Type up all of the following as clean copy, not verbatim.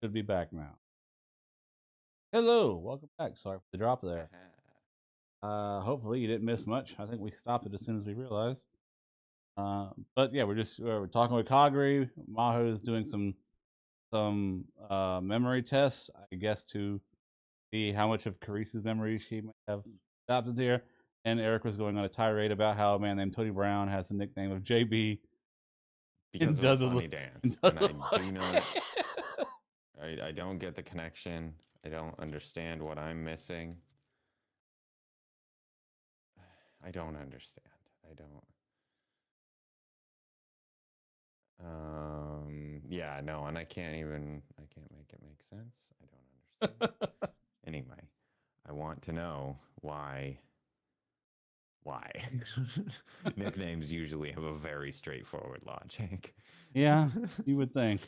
Should be back now. Hello, welcome back. Sorry for the drop there. Hopefully you didn't miss much. I think we stopped it as soon as we realized. But yeah, we're talking with Kagari. Maho is doing some memory tests, I guess, to see how much of Carisu's memory she might have adopted here. And Eric was going on a tirade about how a man named Tony Brown has the nickname of JB Because and of a does a funny and dance. does And a I do not, I don't get the connection. I don't understand what I'm missing. I don't understand. I don't. Yeah, no, and I can't make it make sense. I don't understand. Anyway, I want to know why. Why? Nicknames usually have a very straightforward logic. Yeah, you would think.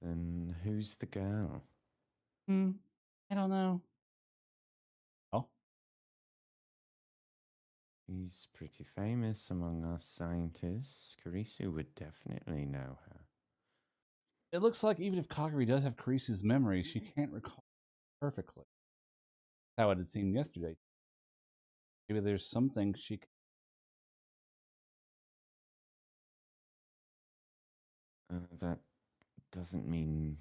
Then who's the girl? Hmm, I don't know. Oh, She's pretty famous among us scientists. Karisu would definitely know her. it looks like even if Kagari does have Carisu's memory, she can't recall perfectly. How it had seemed yesterday. Maybe there's something she. That doesn't mean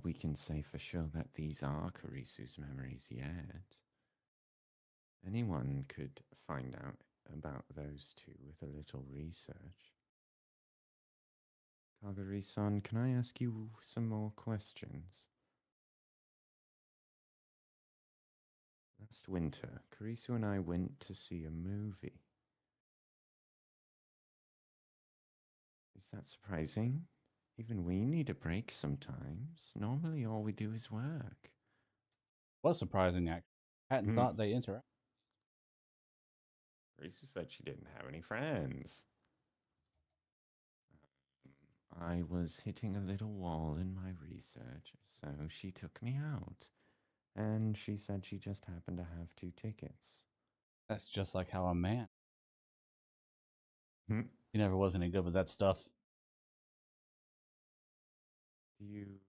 we can say for sure that these are Karisu's memories yet. Anyone could find out about those two with a little research. Kagari-san, can I ask you some more questions? Last winter, Karisu and I went to see a movie. Is that surprising? Even we need a break sometimes. Normally, all we do is work. Was surprising, actually. I hadn't Hmm. thought they interact. Karisu said she didn't have any friends. I was hitting a little wall in my research, so she took me out. And she said she just happened to have 2 tickets. That's just like how a man. Hmm. He never was any good with that stuff. Do you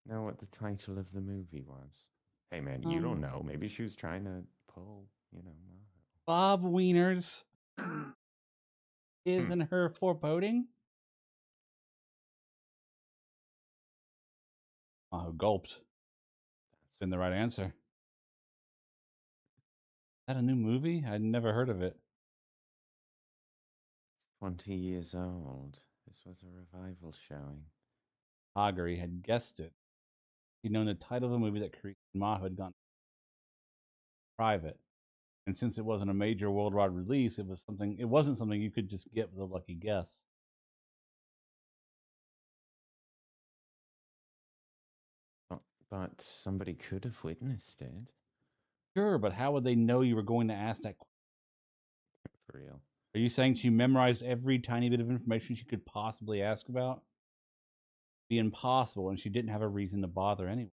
know what the title of the movie was? Hey man, you don't Um, know. Maybe she was trying to pull. Bob Wieners is Hmm. in her foreboding. Oh, gulped. That's been the right answer. Is that a new movie? I'd never heard of it. It's 20 years old. This was a revival showing. Kagari had guessed it. He'd known the title of the movie that Carissa and Maho had gone private. And since it wasn't a major worldwide release, it wasn't something you could just get with a lucky guess. But somebody could have witnessed it. Sure, but how would they know you were going to ask that question? For real. Are you saying she memorized every tiny bit of information she could possibly ask about? It'd be impossible, and she didn't have a reason to bother anyway.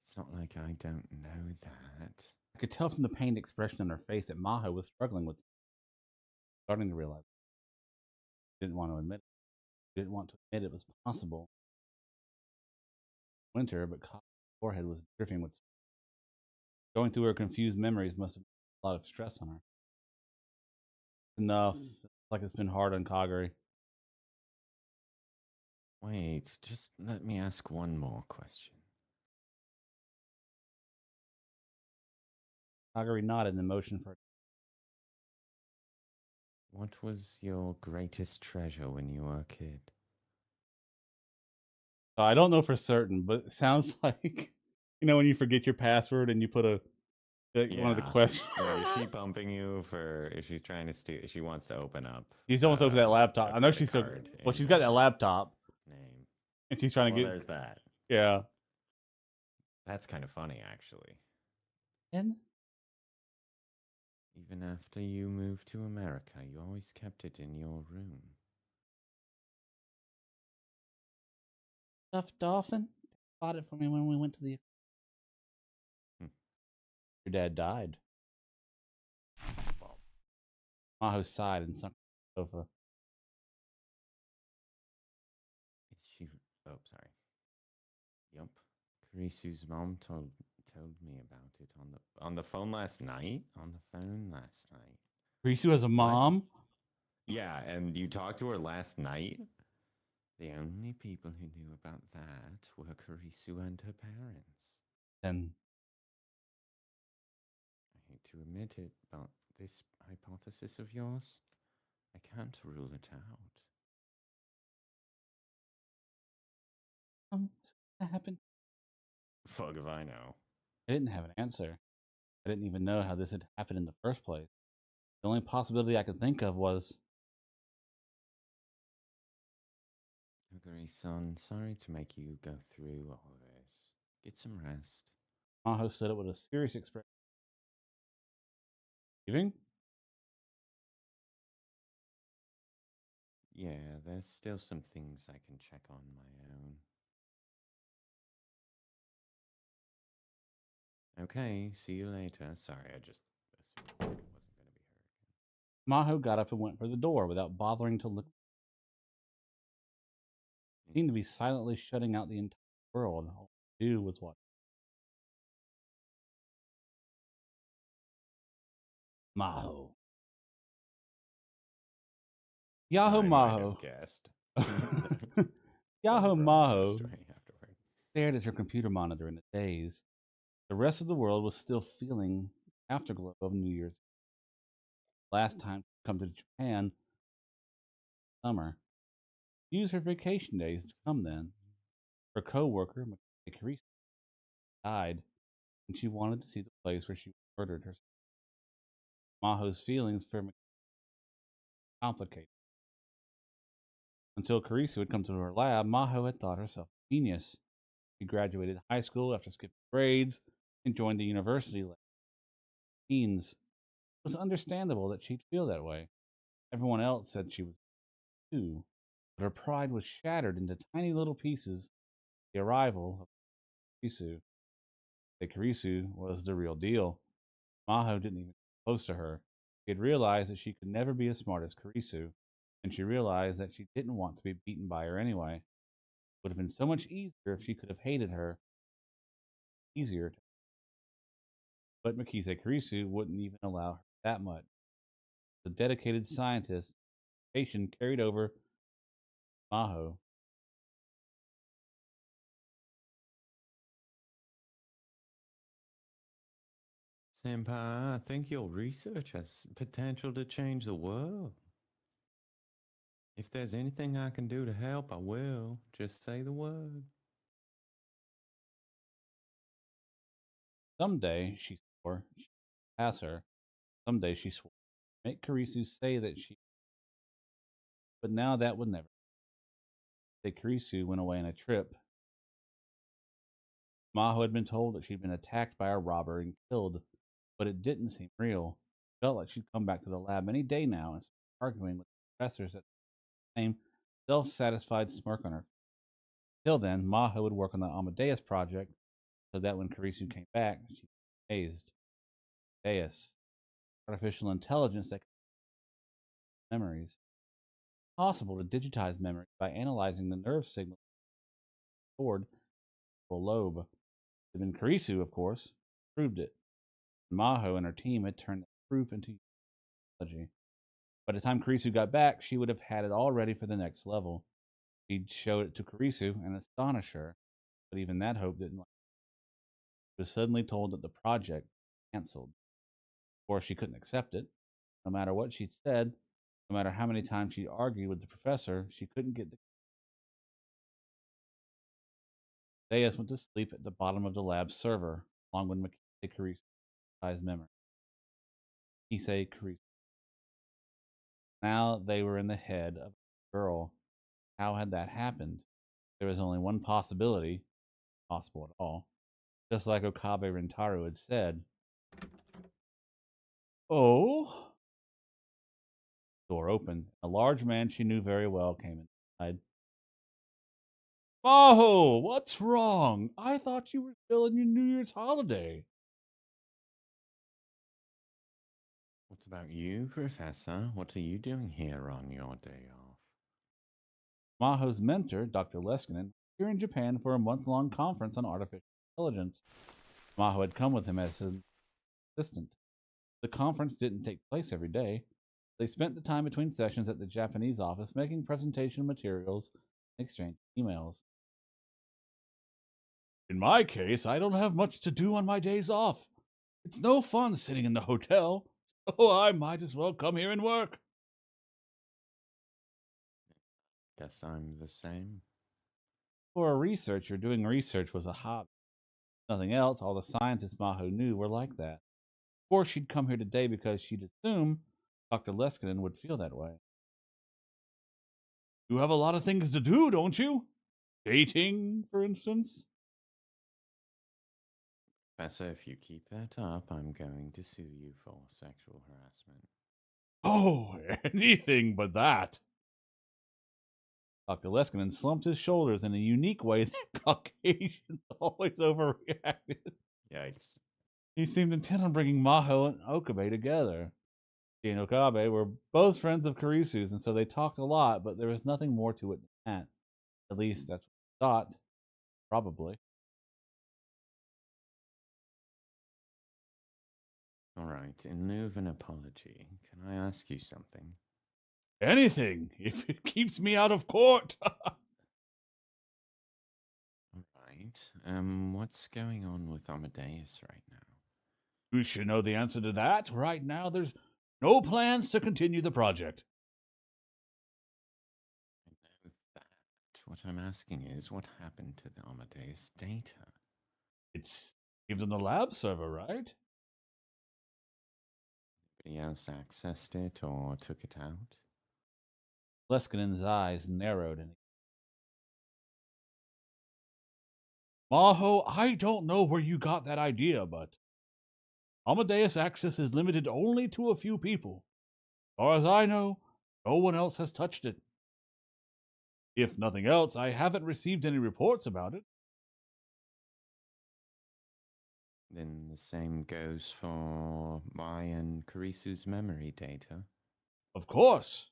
It's not like I don't know that. I could tell from the pained expression on her face that Maho was struggling with, starting to realize. She didn't want to admit it. She didn't want to admit it was possible. Winter, but Ka's forehead was dripping with. Going through her confused memories must have put a lot of stress on her. Enough. It's like it's been hard on Kagari. Wait, just let me ask one more question. Kagari nodded in motion for. What was your greatest treasure when you were a kid? I don't know for certain, but it sounds like when you forget your password and you put one of the Yeah. questions. Is she bumping you for if she's trying to steal? She wants to open up She's almost opened that laptop. a I know credit she's still. card Well, in she's got that laptop, name. and she's trying Well, to get. there's that. Yeah. That's kind of funny, actually. And Even after you moved to America, you always kept it in your room. stuffed dolphin bought it for me when we went to the. Hmm. Your dad died. Well, Maho sighed and sunk on the sofa. Oh, sorry. Yup. Karisu's mom told me about it on the phone last night. On the phone last night. Kurisu has a What? mom? Yeah, and you talked to her last night? The only people who knew about that were Karisu and her parents. Then I hate to admit it, but this hypothesis of yours, I can't rule it out. that happened. Fuck if I know. I didn't have an answer. I didn't even know how this had happened in the first place. The only possibility I could think of was Kagari-san, sorry to make you go through all this. Get some rest. Maho said it with a serious expression. Leaving? Yeah, there's still some things I can check on my own. Okay, see you later. Sorry, I just assumed it wasn't going to be her Maho got up and went for the door without bothering to look. He seemed to be silently shutting out the entire world. All he could do was watch. Maho. Yahoo I might Maho. have guessed. Yahoo From her Maho story afterward. stared at her computer monitor in a daze. The rest of the world was still feeling the afterglow of New Year's. Last time she'd come to Japan, summer. Use her vacation days to come then. Her co-worker, Mikasa, died, and she wanted to see the place where she murdered herself. Maho's feelings for Mikasa were complicated. Until Karisu had come to her lab, Maho had thought herself a genius. She graduated high school after skipping grades and joined the university lab. Teens. It was understandable that she'd feel that way. Everyone else said she was too, but her pride was shattered into tiny little pieces. The arrival of Karisu. That Karisu was the real deal. Maho didn't even come close to her. She had realized that she could never be as smart as Karisu, and she realized that she didn't want to be beaten by her anyway. It would have been so much easier if she could have hated her. Easier. But Mikasa Karisu wouldn't even allow her that much. The dedicated scientist, patient carried over Maho. Senpai, I think your research has potential to change the world. If there's anything I can do to help, I will. Just say the word. Someday, she swore, she'd pass her. Someday, she swore, make Karisu say that she. But now that would never. That Karisu went away on a trip. Maho had been told that she'd been attacked by a robber and killed, but it didn't seem real. It felt like she'd come back to the lab any day now and start arguing with the professors at the same self-satisfied smirk on her. Till then, Maho would work on the Amadeus project so that when Karisu came back, she'd be amazed. Amadeus, artificial intelligence that could memories. It's possible to digitize memories by analyzing the nerve signals stored in the lobe. Then Karisu, of course, proved it. Maho and her team had turned that proof into technology. By the time Karisu got back, she would have had it all ready for the next level. She'd show it to Karisu and astonish her, but even that hope didn't last. She was suddenly told that the project was canceled. Of course, she couldn't accept it. No matter what she'd said, no matter how many times she argued with the professor, she couldn't get the. Deus went to sleep at the bottom of the lab server, along with Mikasa Karisu's memory. Mikasa Karisu. Now they were in the head of a girl. How had that happened? There was only one possibility, possible at all. Just like Okabe Rintaro had said. Oh? Door opened. A large man she knew very well came inside. Maho, what's wrong? I thought you were still in your New Year's holiday. What about you, Professor? What are you doing here on your day off? Maho's mentor, Dr. Leskinen, here in Japan for a month-long conference on artificial intelligence. Maho had come with him as an assistant. The conference didn't take place every day. They spent the time between sessions at the Japanese office making presentation materials and exchanging emails. In my case, I don't have much to do on my days off. It's no fun sitting in the hotel, so I might as well come here and work. Guess I'm the same. For a researcher, doing research was a hobby. Nothing else, all the scientists Maho knew were like that. Of course, she'd come here today because she'd assume Dr. Leskinen would feel that way. You have a lot of things to do, don't you? Dating, for instance? Professor, if you keep that up, I'm going to sue you for sexual harassment. Oh, anything but that. Dr. Leskinen slumped his shoulders in a unique way that Caucasians always overreacted. Yikes. He seemed intent on bringing Maho and Okabe together. She and Okabe were both friends of Karisu's, and so they talked a lot, but there was nothing more to it than that. At least that's what he thought. Probably. All right, in lieu of an apology, can I ask you something? Anything, if it keeps me out of court. All right. What's going on with Amadeus right now? You should know the answer to that. Right now, there's no plans to continue the project. I know that. What I'm asking is, what happened to the Amadeus data? It's saved on the lab server, right? Anybody else accessed it or took it out? Leskinen's eyes narrowed and Maho, I don't know where you got that idea, but Amadeus access is limited only to a few people. As far as I know, no one else has touched it. If nothing else, I haven't received any reports about it. Then the same goes for my and Karisu's memory data. Of course.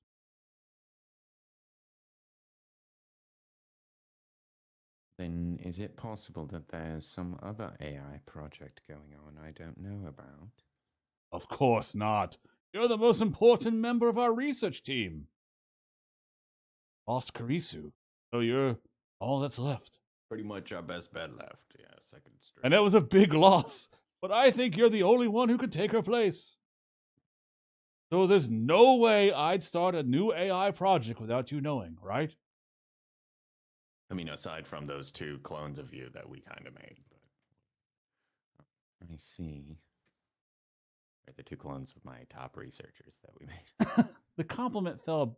Then is it possible that there's some other AI project going on I don't know about? Of course not. You're the most important member of our research team. Lost Karisu, so you're all that's left. Pretty much our best bet left. Yeah, second straight. And that was a big loss, but I think you're the only one who could take her place. So there's no way I'd start a new AI project without you knowing, right? I mean, aside from those two clones of you that we kind of made. But I see. They're the two clones of my top researchers that we made. The compliment felt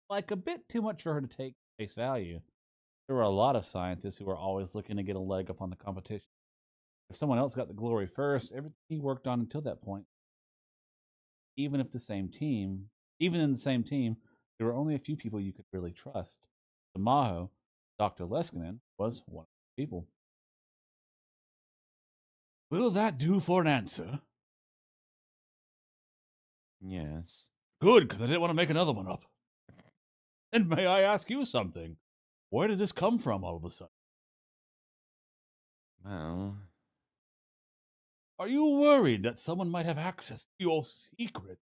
like a bit too much for her to take face value. There were a lot of scientists who were always looking to get a leg up on the competition. If someone else got the glory first, everything he worked on until that point, even in the same team, there were only a few people you could really trust. To Maho, Dr. Leskinen was one of the people. Will that do for an answer? Yes. Good, because I didn't want to make another one up. And may I ask you something? Where did this come from all of a sudden? Well, are you worried that someone might have access to your secret?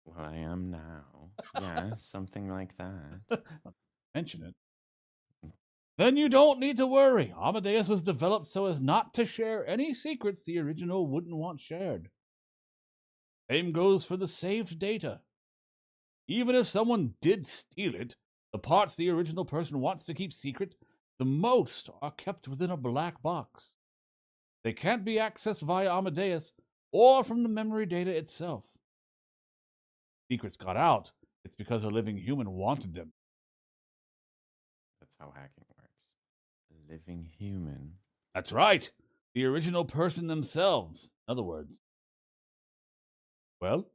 well, I am now. Yeah, something like that. Mention it. Then you don't need to worry. Amadeus was developed so as not to share any secrets the original wouldn't want shared. Same goes for the saved data. Even if someone did steal it, the parts the original person wants to keep secret, the most are kept within a black box. They can't be accessed via Amadeus or from the memory data itself. Secrets got out, it's because a living human wanted them. That's how hacking works. A living human. That's right. The original person themselves, in other words. Well,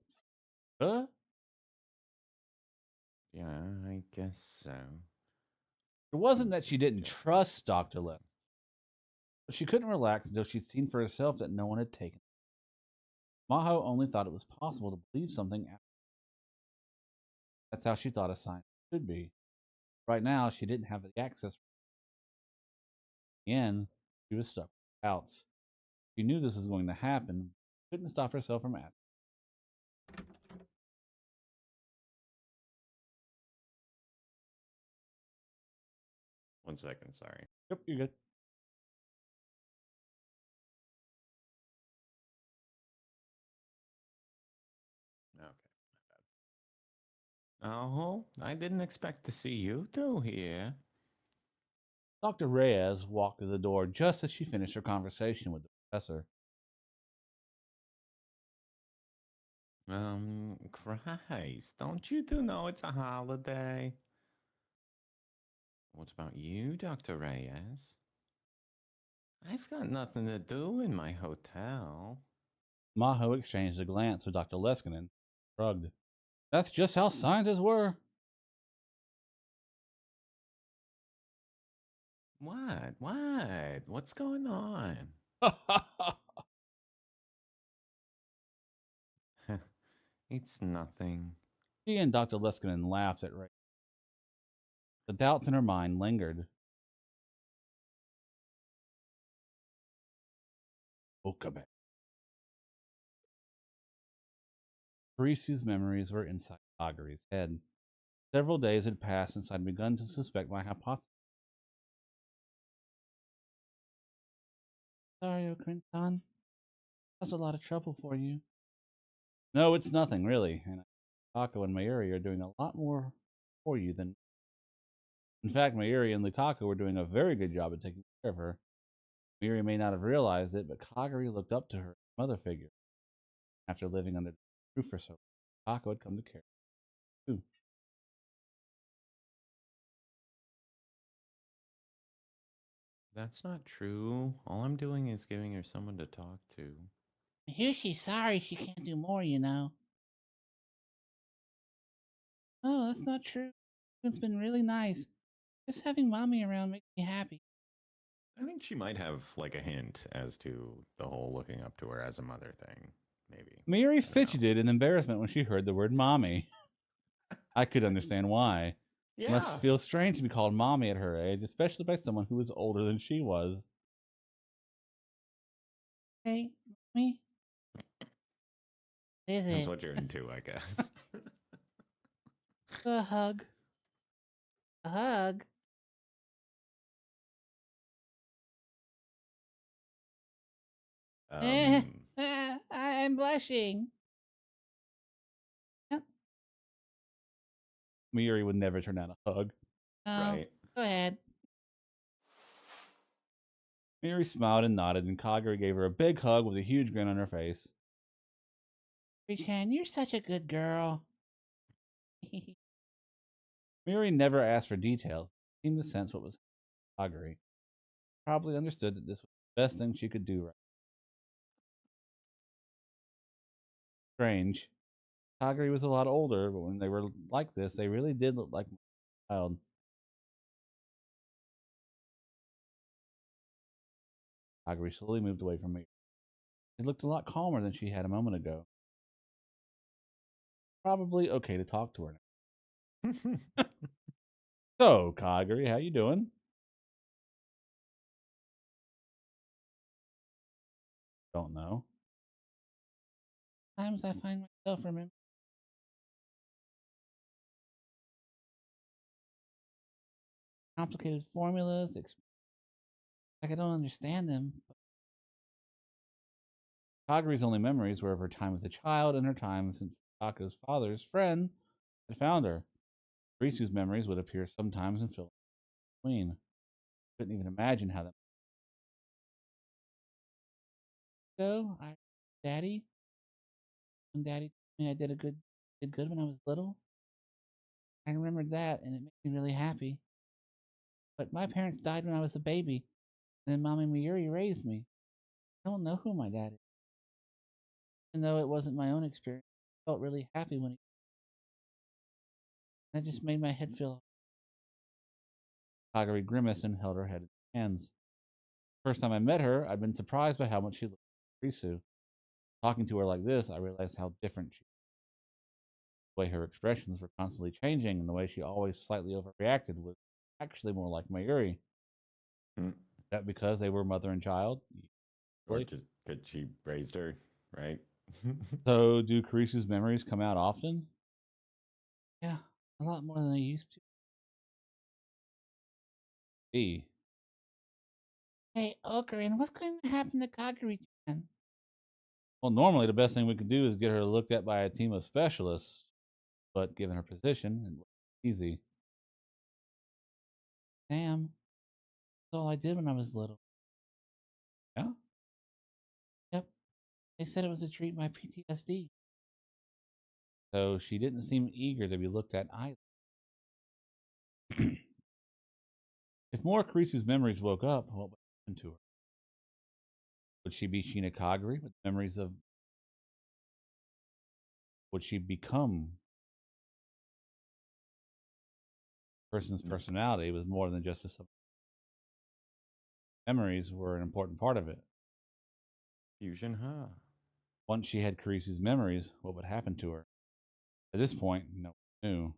Yeah, I guess so. It wasn't that she didn't trust Dr. Lip, but she couldn't relax until she'd seen for herself that no one had taken it. Maho only thought it was possible to believe something. That's how she thought a science should be. Right now, she didn't have the access. In the end, she was stuck with doubts. She knew this was going to happen, but couldn't stop herself from asking. 1 second, sorry. Yep, you're good. Okay. Oh, I didn't expect to see you two here. Dr. Reyes walked through the door just as she finished her conversation with the professor. Christ, don't you two know it's a holiday? What about you, Dr. Reyes? I've got nothing to do in my hotel. Maho exchanged a glance with Dr. Leskinen, shrugged. That's just how scientists were. What? What? What's going on? It's nothing. She and Dr. Leskinen laughed at Ray. The doubts in her mind lingered. Okabe. Parisu's memories were inside Kagari's head. Several days had passed since I'd begun to suspect my hypothesis. Sorry, Okrin-san. That's a lot of trouble for you. No, it's nothing, really. And Kako and Mayuri are doing a lot more for you than. In fact, Mayuri and Lukaku were doing a very good job of taking care of her. Mayuri may not have realized it, but Kagari looked up to her mother figure. After living under the roof for so long, Kako had come to care of her too. That's not true. All I'm doing is giving her someone to talk to. I hear she's sorry she can't do more, you know. Oh, that's not true. It's been really nice. Just having mommy around makes me happy. I think she might have like a hint as to the whole looking up to her as a mother thing. Maybe. Mayuri fidgeted in embarrassment when she heard the word mommy. I could understand why. It must Yeah. feel strange to be called mommy at her age, especially by someone who was older than she was. Hey, mommy? What is That's it? what you're into, I guess. A hug. A hug? um, I'm blushing. Mayuri would never turn down a hug. Oh, right. go ahead. Mayuri smiled and nodded, and Kagari gave her a big hug with a huge grin on her face. Chan, you're such a good girl. Mayuri never asked for details. She seemed to sense what was Kagari. Probably understood that this was the best thing she could do right. Strange. Kagari was a lot older, but when they were like this, they really did look like a child. Kagari slowly moved away from me. She looked a lot calmer than she had a moment ago. Probably okay to talk to her now. So, Kagari, how you doing? Don't know. Times I find myself remembering complicated formulas, like I don't understand them. Kagari's only memories were of her time as a child and her time since Taka's father's friend had found her. Risu's memories would appear sometimes and fill in between. Couldn't even imagine how that. So, Daddy, when Daddy told me I did good when I was little, I remembered that, and it made me really happy. But my parents died when I was a baby, and then Mommy Mayuri raised me. I don't know who my dad is. Even though it wasn't my own experience, I felt really happy when that just made my head feel. Kagari grimaced and held her head in her hands. First time I met her, I'd been surprised by how much she looked like Risu. Talking to her like this, I realized how different she was. The way her expressions were constantly changing and the way she always slightly overreacted was actually more like Mayuri. That because they were mother and child? Or Really? just because she raised her, right? So, do Carissa's memories come out often? Yeah, a lot more than I used to. B. Hey, Okarine, what's going to happen to Kagari-chan? Well, normally the best thing we could do is get her looked at by a team of specialists, but given her position, it wasn't easy. Damn, that's all I did when I was little. Yeah? Yep, they said it was to treat my PTSD. So she didn't seem eager to be looked at either. If more Carissa's memories woke up, what would happen to her? Would she be Sheena Kagari with memories of. Would she become a person's personality was more than just a sub? Memories were an important part of it. Fusion, huh? Once she had Carissa's memories, what would happen to her? At this point, no one knew.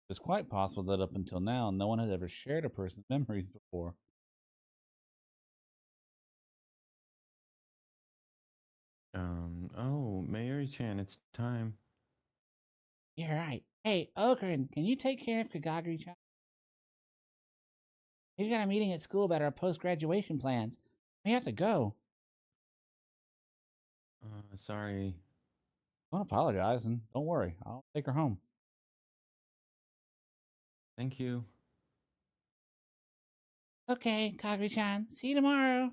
It's quite possible that up until now, no one had ever shared a person's memories before. Oh, Mayuri-chan, it's time. You're right. Hey, Okarine, can you take care of Kagari-chan? We've got a meeting at school about our post-graduation plans. We have to go. Sorry. Don't apologize, and don't worry, I'll take her home. Thank you. Okay, Kagari-chan, see you tomorrow.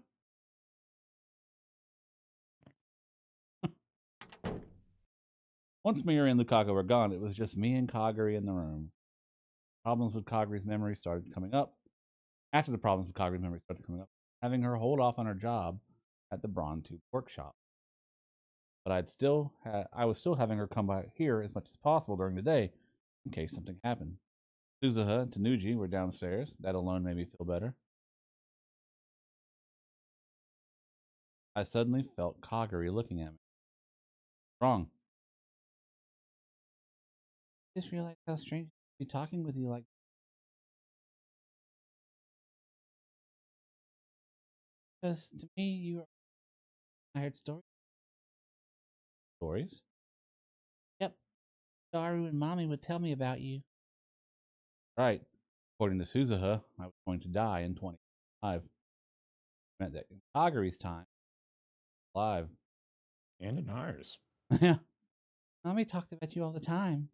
Once Miri and Lukaku were gone, it was just me and Kagari in the room. Problems with Kagari's memory started coming up. After the problems with Kagari's memory started coming up, having her hold off on her job at the Brawn Tube workshop. But I was still having her come by here as much as possible during the day in case something happened. Suzuha and Tanuji were downstairs. That alone made me feel better. I suddenly felt Kagari looking at me. Wrong. I just realized how strange to be talking with you like. Because to me, I heard stories. Stories? Yep, Daru and Mommy would tell me about you. Right. According to Suzuha, I was going to die in 2025. Meant that in Kagari's time, alive. And in ours. Yeah. Mommy talked about you all the time.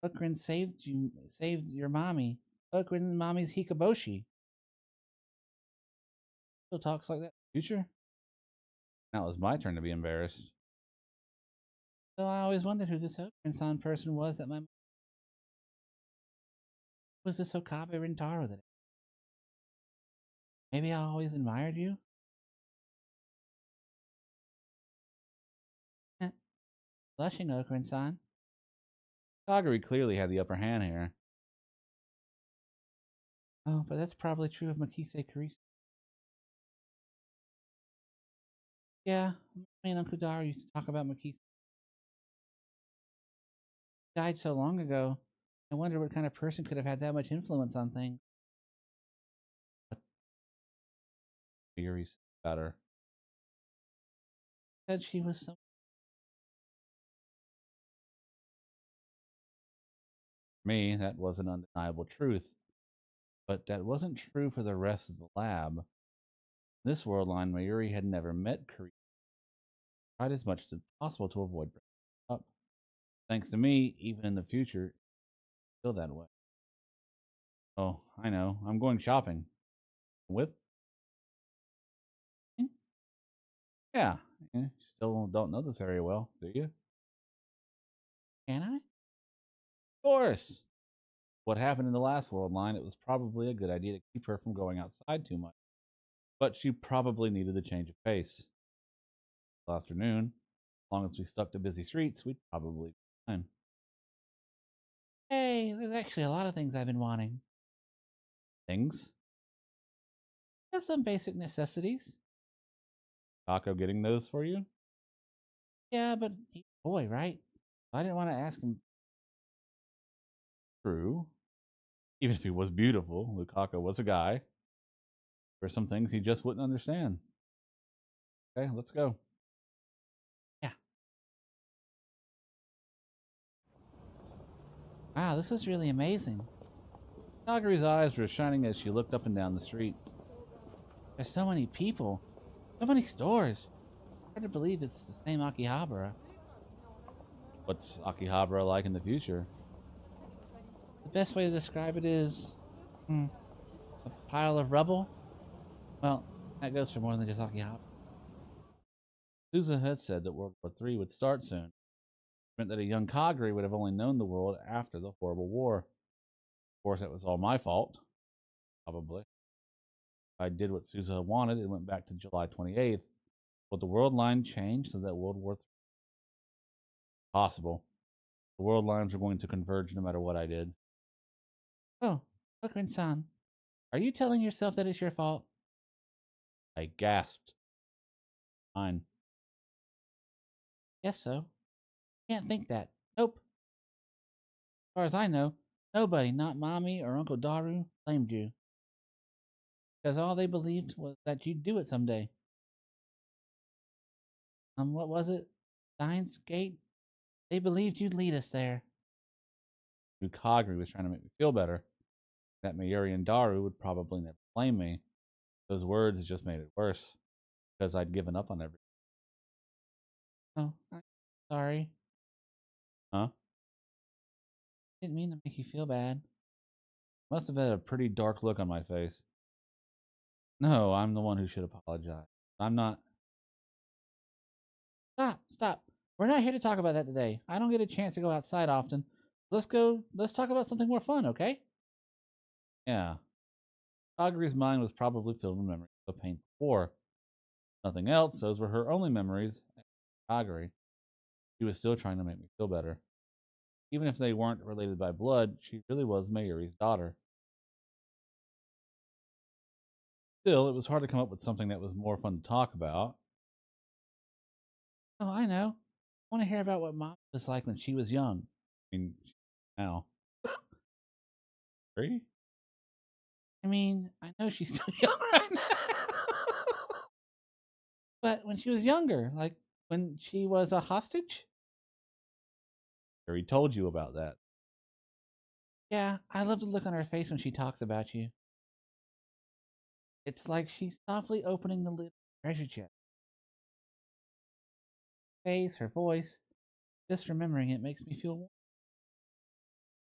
Okarine saved your mommy. Okarine mommy's Hikaboshi. Still talks like that in the future. Now it was my turn to be embarrassed. So I always wondered who this Okarine-san person was that my was this Okabe Rintaro that maybe I always admired you? Blushing, Okarine-san. Kagari clearly had the upper hand here. Oh, but that's probably true of Makise Karisa. Yeah, me and Uncle Daru used to talk about Makise. He died so long ago. I wonder what kind of person could have had that much influence on things. Yuri's better. Said she was so. For me, that was an undeniable truth. But that wasn't true for the rest of the lab. In this world line, Mayuri had never met Kari. Tried as much as possible to avoid bringing it up. Thanks to me, even in the future, it's still that way. Oh, I know. I'm going shopping. With? Hmm? Yeah. You still don't know this area well, do you? Of Can I? course. What happened in the last world line, it was probably a good idea to keep her from going outside too much. But she probably needed a change of pace. This afternoon, as long as we stuck to busy streets, we'd probably be fine. Hey, there's actually a lot of things I've been wanting. Things? Just some basic necessities. Taco getting those for you? Yeah, but he's a boy, right? I didn't want to ask him. True. Even if he was beautiful, Lukaku was a guy. There's some things he just wouldn't understand. Okay, let's go. Yeah. Wow, this is really amazing. Kagari's eyes were shining as she looked up and down the street. There's so many people, so many stores. Hard to believe it's the same Akihabara. What's Akihabara like in the future? The best way to describe it is a pile of rubble. Well, that goes for more than just Akihabara. Susan had said that World War III would start soon. It meant that a young Kagari would have only known the world after the horrible war. Of course, that was all my fault. Probably. I did what Susan wanted and went back to July 28th. But the world line changed so that World War III was possible. The world lines were going to converge no matter what I did. Oh, look, Rin-san. Are you telling yourself that it's your fault? I gasped. Fine. Yes, so. Can't think that. Nope. As far as I know, nobody, not Mommy or Uncle Daru, blamed you. Because all they believed was that you'd do it someday. What was it? Steins Gate? They believed you'd lead us there. Kagari was trying to make me feel better. That Mayuri and Daru would probably never blame me. Those words just made it worse. Because I'd given up on everything. Oh, I'm sorry. Huh? Didn't mean to make you feel bad. Must have had a pretty dark look on my face. No, I'm the one who should apologize. I'm not. Stop. We're not here to talk about that today. I don't get a chance to go outside often. Let's talk about something more fun, okay? Yeah. Kagari's mind was probably filled with memories of a painful war. Nothing else, those were her only memories. Kagari. She was still trying to make me feel better. Even if they weren't related by blood, she really was Mayuri's daughter. Still, it was hard to come up with something that was more fun to talk about. Oh, I know. I want to hear about what Mom was like when she was young. I mean, now. Three? I mean, I know she's still young right now. But when she was younger, like when she was a hostage? He told you about that. Yeah, I love the look on her face when she talks about you. It's like she's softly opening the lid of the treasure chest. Her face, her voice, just remembering it makes me feel warm.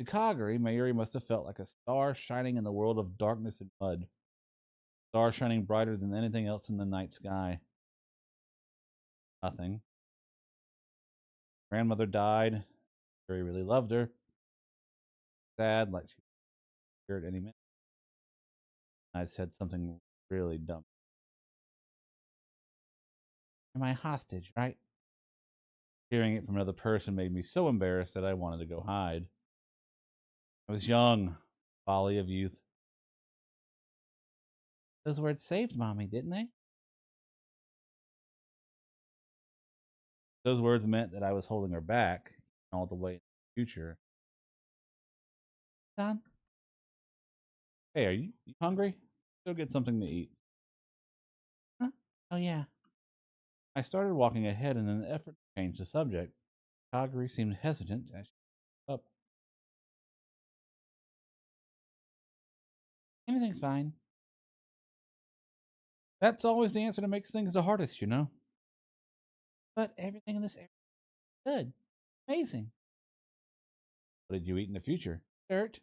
To Kagari, Mayuri must have felt like a star shining in the world of darkness and mud. A star shining brighter than anything else in the night sky. Nothing. Grandmother died. Mayuri really loved her. Sad, like she was here at any minute. I said something really dumb. You're my hostage, right? Hearing it from another person made me so embarrassed that I wanted to go hide. I was young, folly of youth. Those words saved Mommy, didn't they? Those words meant that I was holding her back all the way in the future. Son? Hey, are you hungry? Go get something to eat. Huh? Oh, yeah. I started walking ahead in an effort to change the subject. Kagari seemed hesitant as she stood up. Anything's fine. That's always the answer that makes things the hardest, you know? But everything in this area is good. Amazing. What did you eat in the future? Dirt.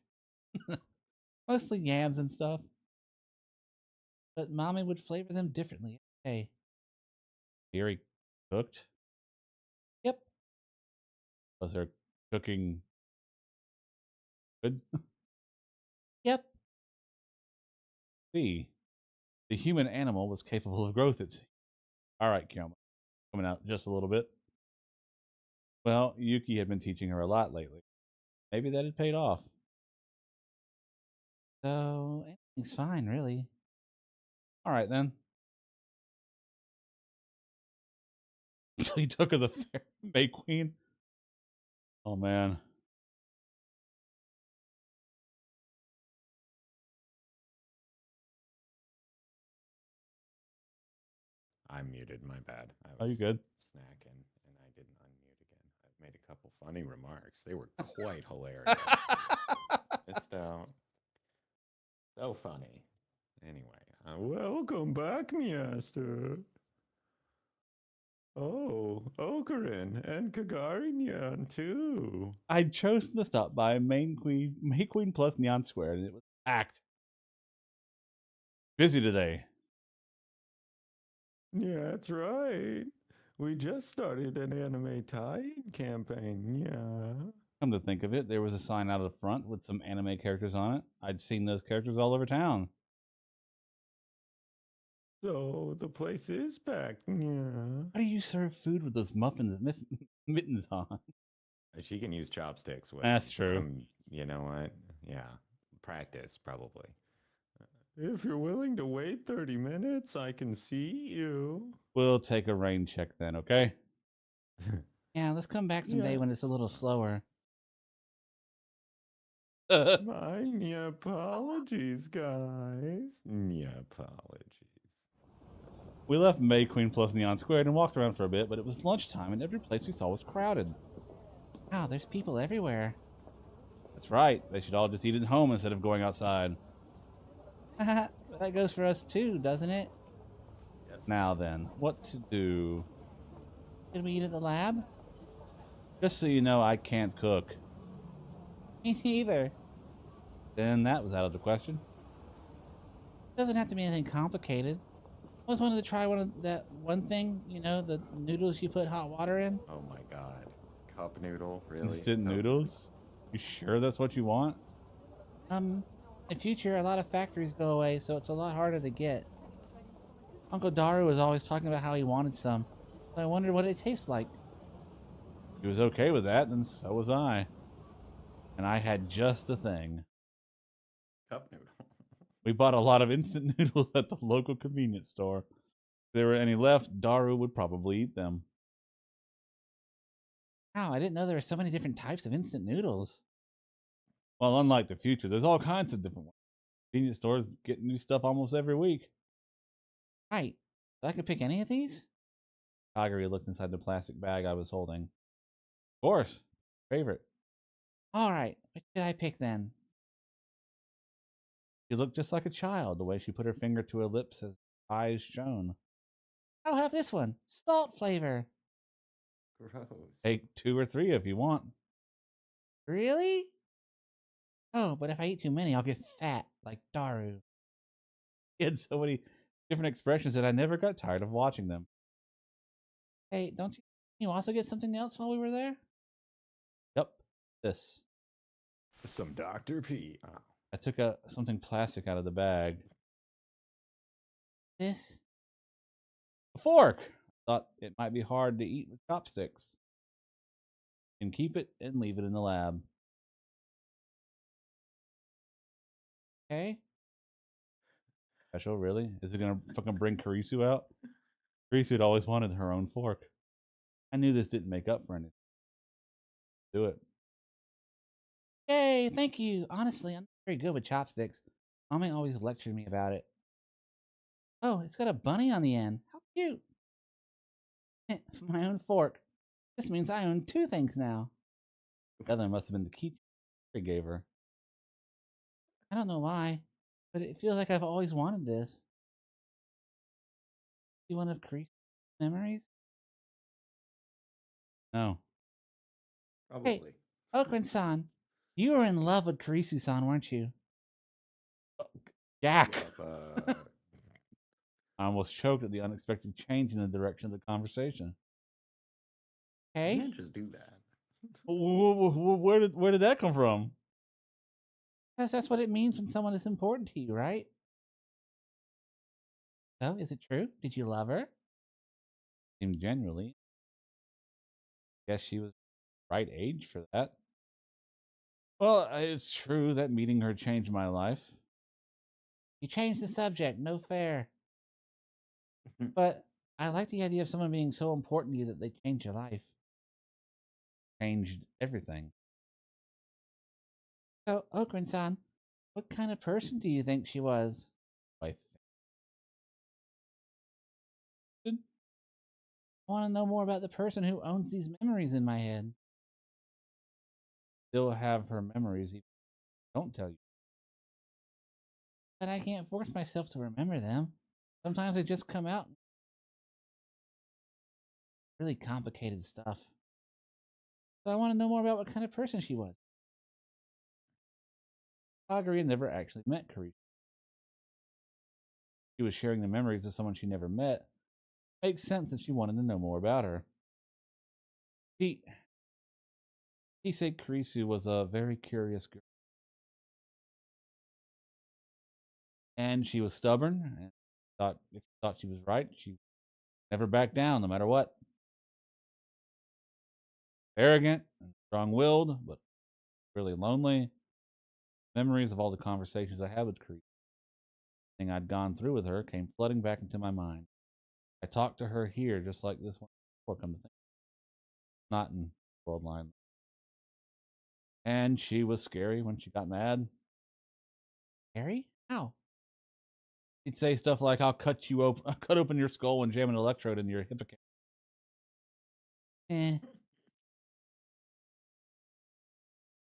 Mostly yams and stuff. But Mommy would flavor them differently every day. Gary cooked? Yep. Was her cooking good? Yep. See, the human animal was capable of growth, it seemed. All right, Kyoma, coming out just a little bit. Well, Yuki had been teaching her a lot lately. Maybe that had paid off. So, anything's fine, really. All right, then. So he took her the fair May Queen. Oh, man. I'm muted. My bad. I Oh, you was good? snacking and I didn't unmute again. I've made a couple funny remarks. They were quite hilarious. Missed out. So funny. Anyway, welcome back, Miaster. Oh, Okarin and Kagari Nyan too. I'd chosen to stop by May Queen plus Neon Square, and it was packed. Busy today. Yeah, that's right. We just started an anime tie-in campaign. Yeah. Come to think of it, there was a sign out of the front with some anime characters on it. I'd seen those characters all over town. So the place is packed. Yeah. How do you serve food with those mittens on? She can use chopsticks with That's them. true. You know what? Yeah. Practice, probably. If you're willing to wait 30 minutes, I can see you. We'll take a rain check then, okay? Yeah, let's come back someday Yeah. when it's a little slower. My apologies, guys. Apologies. We left May Queen plus Neon Square and walked around for a bit, but it was lunchtime and every place we saw was crowded. Wow, there's people everywhere. That's right. They should all just eat at home instead of going outside. That goes for us too, doesn't it? Yes. Now then, what to do? Should we eat at the lab? Just so you know, I can't cook. Me neither. Then that was out of the question. Doesn't have to be anything complicated. I always wanted to try one thing, you know, the noodles you put hot water in. Oh my god. Cup noodle, really? Instant Cup noodles? You sure that's what you want? In future, a lot of factories go away, so it's a lot harder to get. Uncle Daru was always talking about how he wanted some, so I wondered what it tastes like. If he was okay with that, then so was I. And I had just the thing. Cup noodle. We bought a lot of instant noodles at the local convenience store. If there were any left, Daru would probably eat them. Wow, I didn't know there were so many different types of instant noodles. Well, unlike the future, there's all kinds of different ones. Convenience stores get new stuff almost every week. Right. So I could pick any of these? Kagari looked inside the plastic bag I was holding. Of course. Favorite. Alright, what should I pick then? She looked just like a child, the way she put her finger to her lips as eyes shone. I'll have this one. Salt flavor. Gross. Take 2 or 3 if you want. Really? Oh, but if I eat too many, I'll get fat, like Daru. He had so many different expressions that I never got tired of watching them. Hey, don't you also get something else while we were there? Yep, this. Some Dr. P. Oh. I took something plastic out of the bag. This? A fork! I thought it might be hard to eat with chopsticks. You can keep it and leave it in the lab. Okay. Special, really? Is it gonna fucking bring Karisu out? Karisu had always wanted her own fork. I knew this didn't make up for anything. Do it. Yay, thank you. Honestly, I'm not very good with chopsticks. Mommy always lectured me about it. Oh, it's got a bunny on the end. How cute. My own fork. This means I own 2 things now. The other must have been the key he gave her. I don't know why, but it feels like I've always wanted this. You one of Creek's memories? No. Probably. Okran-san, you were in love with Karisu-san, weren't you? Yak! Yep, I almost choked at the unexpected change in the direction of the conversation. you Okay. can't just do that. Where did that come from? Because that's what it means when someone is important to you, right? So, is it true? Did you love her? Seemed genuinely. Guess she was the right age for that. Well, it's true that meeting her changed my life. You changed the subject, no fair. But I like the idea of someone being so important to you that they change your life. Changed everything. So, Okran-san, what kind of person do you think she was? Life. I want to know more about the person who owns these memories in my head. Still have her memories, even if I don't tell you. But I can't force myself to remember them. Sometimes they just come out. Really complicated stuff. So I want to know more about what kind of person she was. Kagari never actually met Karisu. She was sharing the memories of someone she never met. Makes sense that she wanted to know more about her. He said Karisu was a very curious girl. And she was stubborn and if she thought she was right, she never backed down no matter what. Arrogant and strong-willed, but really lonely. Memories of all the conversations I had with Karisu, thing I'd gone through with her, came flooding back into my mind. I talked to her here just like this one before, come to think. Not in World Line. And she was scary when she got mad. Scary? How? She'd say stuff like, I'll cut open your skull and jam an electrode into your hippocampus. Eh.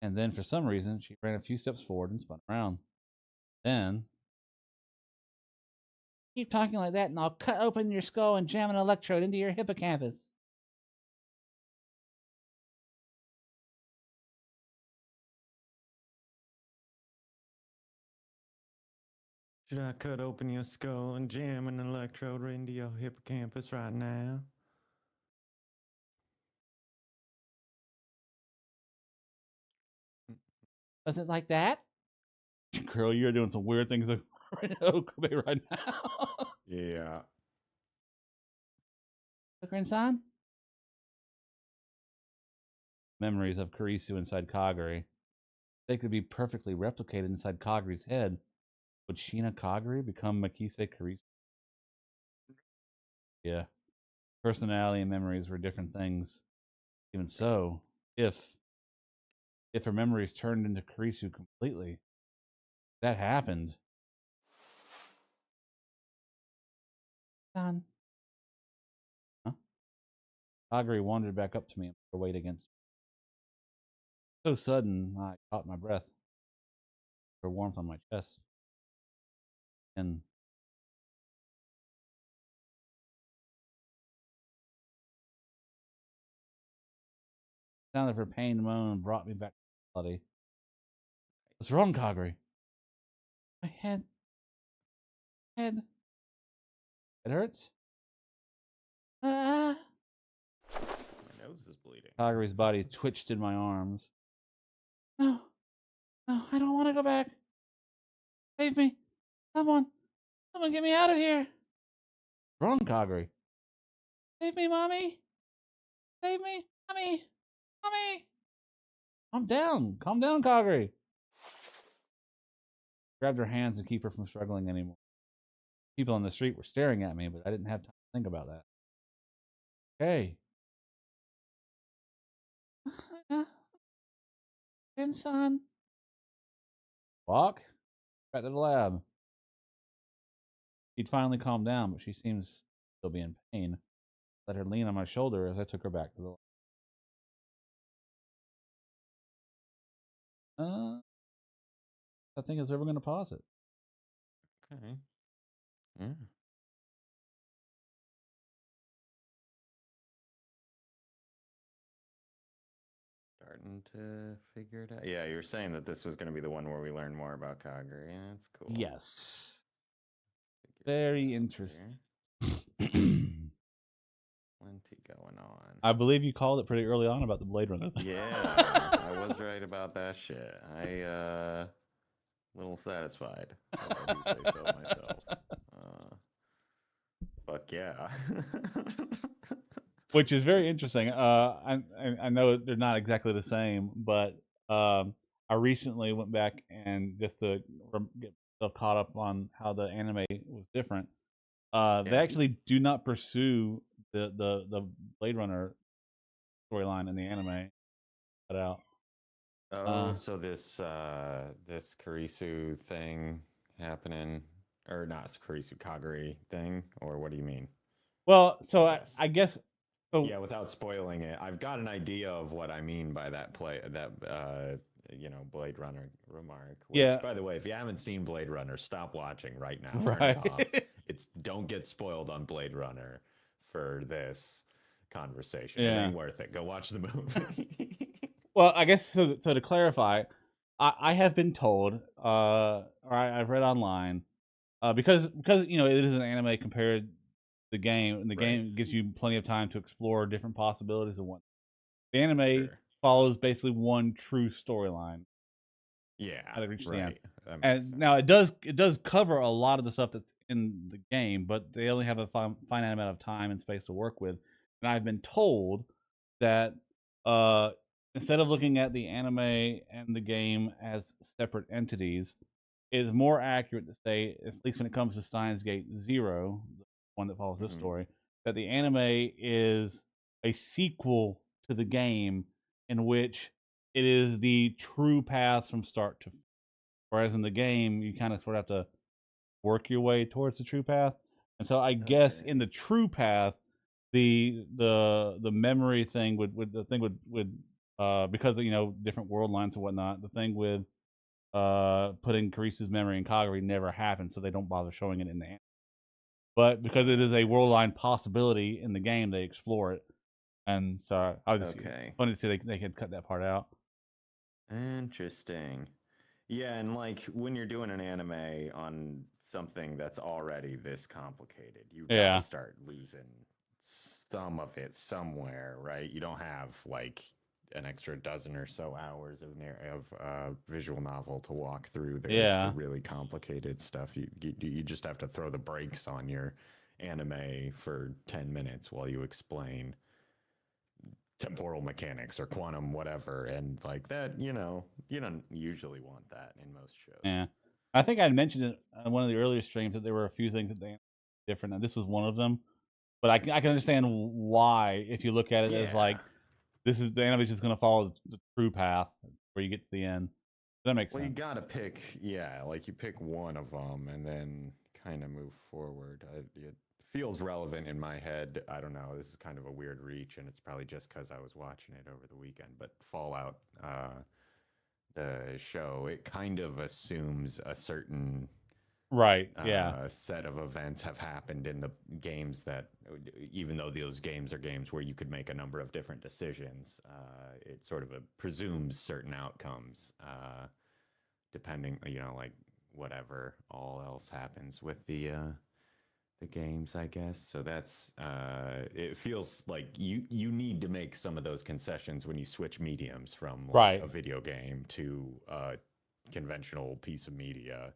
And then for some reason, she ran a few steps forward and spun around. Then, Keep talking like that and I'll cut open your skull and jam an electrode into your hippocampus. Should I cut open your skull and jam an electrode into your hippocampus right now? Was it like that? girl, you're doing some weird things right now. Yeah. Kokrin-san? Memories of Karisu inside Kagari. They could be perfectly replicated inside Kagari's head. Would Sheena Kagari become Makise Karisu? Yeah. Personality and memories were different things. Even so, if her memories turned into Karisu completely, that happened. Son. Huh? Kagari wandered back up to me and put her weight against me. So sudden, I caught my breath. Her warmth on my chest. And the sound of her pained moan brought me back to reality. What's wrong, Kagari? My head. Head. It hurts? Ah. My nose is bleeding. Kagari's body twitched in my arms. No. No, I don't want to go back. Save me. Someone get me out of here. What's wrong, Kagari? Save me, Mommy. Save me. Mommy. Mommy. Calm down, Kagari. Grabbed her hands to keep her from struggling anymore. People on the street were staring at me, but I didn't have time to think about that. Hey. Grandson. Walk? Back to the lab. She'd finally calmed down, but she seemed to still be in pain. Let her lean on my shoulder as I took her back to the lab. I think it's ever going to pause it. Okay. Yeah. Starting to figure it out. Yeah, you were saying that this was going to be the one where we learn more about Kagari. Yeah, that's cool. Yes. Very interesting. Plenty going on. I believe you called it pretty early on about the Blade Runner thing. Yeah, I was right about that shit. I little satisfied, if I do say so myself. Fuck yeah. Which is very interesting. I know they're not exactly the same, but I recently went back and just to get myself caught up on how the anime was different. They actually do not pursue the Blade Runner storyline in the anime. Cut out. Oh, so this this Karisu thing happening, or not Karisu Kagari thing, or what do you mean? Well, so I guess So Yeah, without spoiling it, I've got an idea of what I mean by that Blade Runner remark. Which, yeah, by the way, if you haven't seen Blade Runner, stop watching right now. Turn it off. right. It's don't get spoiled on Blade Runner for this conversation. It Yeah. ain't worth it. Go watch the movie. Well, I guess so to clarify, I have been told, or I've read online, because it is an anime compared to the game, and the Right. game gives you plenty of time to explore different possibilities and what. The anime Sure. follows basically one true storyline Yeah. how to reach the end. Right. That makes And now sense. it does cover a lot of the stuff that's in the game, but they only have a finite amount of time and space to work with. And I've been told that uh, instead of looking at the anime and the game as separate entities, it is more accurate to say, at least when it comes to Steins Gate Zero, the one that follows this Mhm. story, that the anime is a sequel to the game in which it is the true path from start to. Whereas in the game, you kind of sort of have to work your way towards the true path. And so I guess in Okay. the true path, the memory thing would the thing would because of, different world lines and whatnot, the thing with putting Carice's memory in Kagari never happened, so they don't bother showing it in the anime. But because it is a Okay. world line possibility in the game, they explore it. And so I was just Okay. funny to see they could cut that part out. Interesting. Yeah, and like when you're doing an anime on something that's already this complicated, you got to Yeah. start losing some of it somewhere, right? You don't have like an extra dozen or so hours of visual novel to walk through the Yeah. really complicated stuff. You just have to throw the brakes on your anime for 10 minutes while you explain temporal mechanics or quantum whatever, and like that, you don't usually want that in most shows. Yeah. I think I mentioned it on one of the earlier streams that there were a few things that they different, and this was one of them. But I can understand why if you look at it as Yeah. like this is the animation is going to follow the true path where you get to the end. That makes Well, you sense. gotta pick, yeah, like you pick one of them and then kind of move forward. It feels relevant in my head. I don't know. This is kind of a weird reach, and it's probably just because I was watching it over the weekend. But Fallout, the show, it kind of assumes a certain Right. Yeah. set of events have happened in the games that, even though those games are games where you could make a number of different decisions, it sort of presumes certain outcomes, depending, like whatever all else happens with the games, I guess. So that's it feels like you need to make some of those concessions when you switch mediums from like Right. a video game to a conventional piece of media.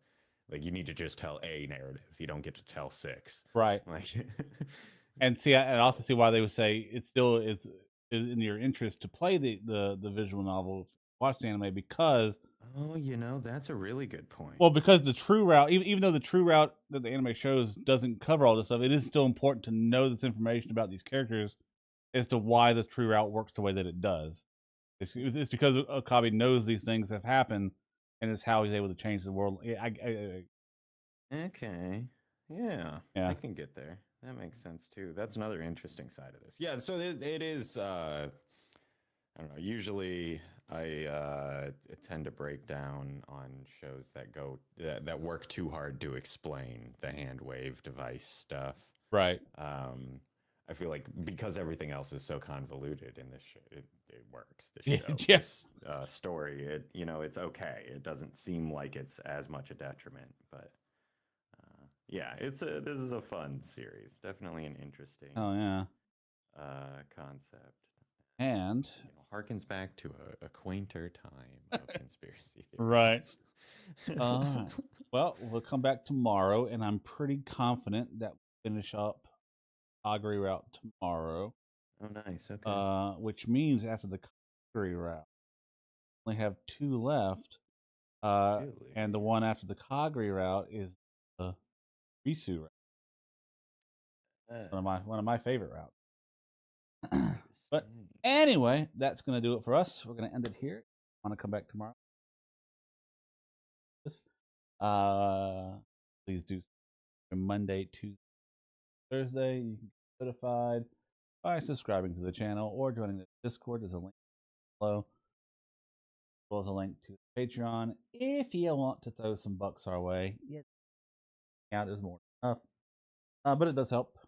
Like you need to just tell a narrative. You don't get to tell six. Right. Like And see, I also see why they would say it still is in your interest to play the visual novel, watch the anime because oh, that's a really good point. well, because the true route, even though the true route that the anime shows doesn't cover all this stuff, it is still important to know this information about these characters as to why the true route works the way that it does. It's because Okabe knows these things have happened, and it's how he's able to change the world. Okay. Yeah, I Yeah, can get there. That makes sense too. That's another interesting side of this. Yeah, so it is I don't know. Usually I tend to break down on shows that work too hard to explain the hand wave device stuff. right. Um, I feel like because everything else is so convoluted in this show, it works. This Yeah, show, yeah, this story, it's okay. It doesn't seem like it's as much a detriment, but yeah, this is a fun series. Definitely an interesting oh yeah, concept. and Harkens back to a quainter time of conspiracy right. theories. All right. Well, we'll come back tomorrow, and I'm pretty confident that we'll finish up Kagari route tomorrow. Oh, nice. Okay. Which means after the Kagari route, we only have two left. And the Really? one after the Kagari route is the Risu route, Uh, one of my favorite routes. But interesting. anyway, that's gonna do it for us. We're gonna end it here. Want to come back tomorrow? Uh, please do Monday, Tuesday, Thursday. You can get notified. by subscribing to the channel or joining the Discord. There's a link below, as well as a link to Patreon if you want to throw some bucks our way. Yeah, there's more stuff, but it does help.